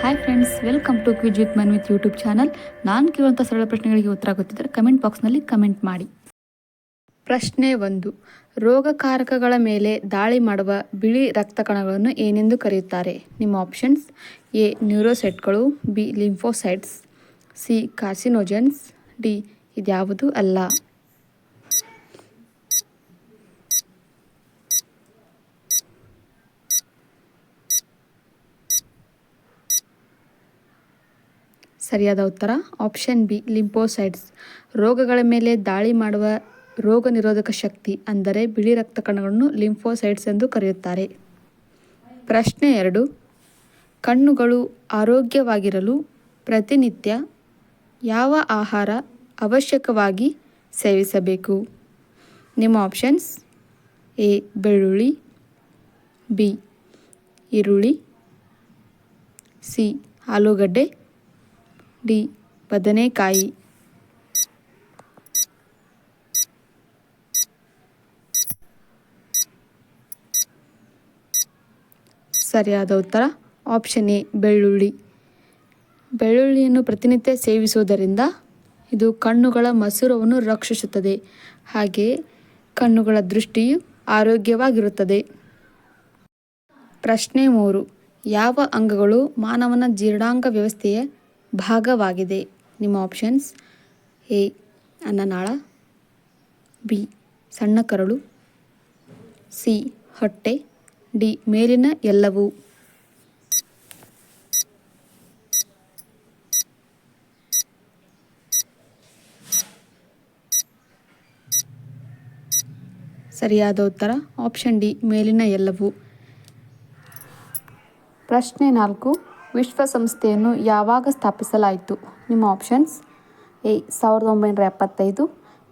Hi friends, welcome to quiz with Manvith YouTube channel. ನಾನು ಕೇಳುವಂಥ ಸರಳ ಪ್ರಶ್ನೆಗಳಿಗೆ ಉತ್ತರ ಗೊತ್ತಿದ್ದರೆ ಕಮೆಂಟ್ ಬಾಕ್ಸ್ನಲ್ಲಿ ಕಮೆಂಟ್ ಮಾಡಿ. ಪ್ರಶ್ನೆ 1. ರೋಗಕಾರಕಗಳ ಮೇಲೆ ದಾಳಿ ಮಾಡುವ ಬಿಳಿ ರಕ್ತ ಕಣಗಳನ್ನು ಏನೆಂದು ಕರೆಯುತ್ತಾರೆ? ನಿಮ್ಮ ಆಪ್ಷನ್ಸ್: ಎ ನ್ಯೂರೋಸೈಟ್ಗಳು, B lymphocytes, C carcinogens, D ಇದ್ಯಾವುದೂ ಅಲ್ಲ. ಸರಿಯಾದ ಉತ್ತರ ಆಪ್ಷನ್ ಬಿ ಲಿಂಫೋಸೈಟ್ಸ್. ರೋಗಗಳ ಮೇಲೆ ದಾಳಿ ಮಾಡುವ ರೋಗ ನಿರೋಧಕ ಶಕ್ತಿ ಅಂದರೆ ಬಿಳಿ ರಕ್ತ ಕಣಗಳನ್ನು ಲಿಂಫೋಸೈಟ್ಸ್ ಎಂದು ಕರೆಯುತ್ತಾರೆ. ಪ್ರಶ್ನೆ 2. ಕಣ್ಣುಗಳು ಆರೋಗ್ಯವಾಗಿರಲು ಪ್ರತಿನಿತ್ಯ ಯಾವ ಆಹಾರ ಅವಶ್ಯಕವಾಗಿ ಸೇವಿಸಬೇಕು? ನಿಮ್ಮ ಆಪ್ಷನ್ಸ್: ಎ ಬೆಳ್ಳುಳ್ಳಿ, ಬಿ ಈರುಳ್ಳಿ, ಸಿ ಆಲೂಗಡ್ಡೆ, ಡಿ ಬದನೆಕಾಯಿ. ಸರಿಯಾದ ಉತ್ತರ ಆಪ್ಷನ್ ಎ ಬೆಳ್ಳುಳ್ಳಿ. ಬೆಳ್ಳುಳ್ಳಿಯನ್ನು ಪ್ರತಿನಿತ್ಯ ಸೇವಿಸುವುದರಿಂದ ಇದು ಕಣ್ಣುಗಳ ಮಸೂರವನ್ನು ರಕ್ಷಿಸುತ್ತದೆ, ಹಾಗೆಯೇ ಕಣ್ಣುಗಳ ದೃಷ್ಟಿಯು ಆರೋಗ್ಯವಾಗಿರುತ್ತದೆ. ಪ್ರಶ್ನೆ 3. ಯಾವ ಅಂಗಗಳು ಮಾನವನ ಜೀರ್ಣಾಂಗ ವ್ಯವಸ್ಥೆಯ ಭಾಗವಾಗಿದೆ? ನಿಮ್ಮ ಆಪ್ಷನ್ಸ್: ಎ ಅನ್ನನಾಳ, ಬಿ ಸಣ್ಣ ಕರಳು, ಸಿ ಹೊಟ್ಟೆ, ಡಿ ಮೇಲಿನ ಎಲ್ಲವೂ. ಸರಿಯಾದ ಉತ್ತರ ಆಪ್ಷನ್ ಡಿ ಮೇಲಿನ ಎಲ್ಲವೂ. ಪ್ರಶ್ನೆ 4. ವಿಶ್ವಸಂಸ್ಥೆಯನ್ನು ಯಾವಾಗ ಸ್ಥಾಪಿಸಲಾಯಿತು? ನಿಮ್ಮ options: A 1975,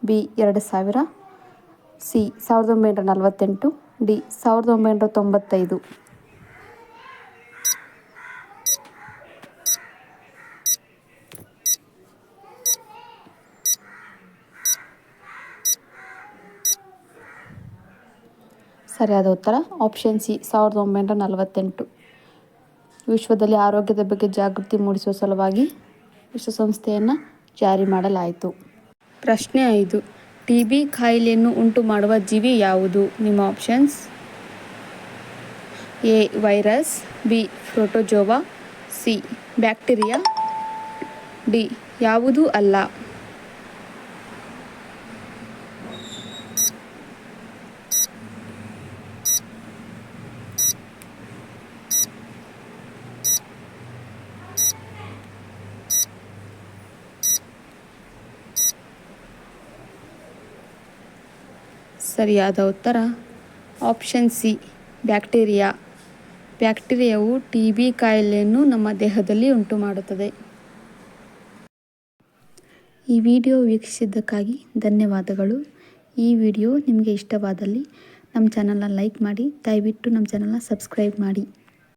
B 2000, C 1948, D 1995. ಸರಿಯಾದ ಉತ್ತರ ಆಪ್ಷನ್ ಸಿ 1948. ವಿಶ್ವದಲ್ಲಿ ಆರೋಗ್ಯದ ಬಗ್ಗೆ ಜಾಗೃತಿ ಮೂಡಿಸುವ ಸಲುವಾಗಿ ವಿಶ್ವಸಂಸ್ಥೆಯನ್ನು ಜಾರಿ ಮಾಡಲಾಯಿತು. ಪ್ರಶ್ನೆ 5. ಟಿಬಿ ಕಾಯಿಲೆಯನ್ನು ಉಂಟು ಮಾಡುವ ಜೀವಿ ಯಾವುದು? ನಿಮ್ಮ options: A virus, B protozoa, C bacteria, D ಯಾವುದೂ ಅಲ್ಲ. ಸರಿಯಾದ ಉತ್ತರ ಆಪ್ಷನ್ ಸಿ ಬ್ಯಾಕ್ಟೀರಿಯಾ. ಬ್ಯಾಕ್ಟೀರಿಯಾವು ಟಿಬಿ ಕಾಯಿಲೆಯನ್ನು ನಮ್ಮ ದೇಹದಲ್ಲಿ ಉಂಟು ಮಾಡುತ್ತದೆ. ಈ ವಿಡಿಯೋ ವೀಕ್ಷಿಸಿದ್ದಕ್ಕಾಗಿ ಧನ್ಯವಾದಗಳು. ಈ ವಿಡಿಯೋ ನಿಮಗೆ ಇಷ್ಟವಾದಲ್ಲಿ ನಮ್ಮ ಚಾನಲ್ನ ಲೈಕ್ ಮಾಡಿ, ದಯವಿಟ್ಟು ನಮ್ಮ ಚಾನಲ್ನ ಸಬ್ಸ್ಕ್ರೈಬ್ ಮಾಡಿ.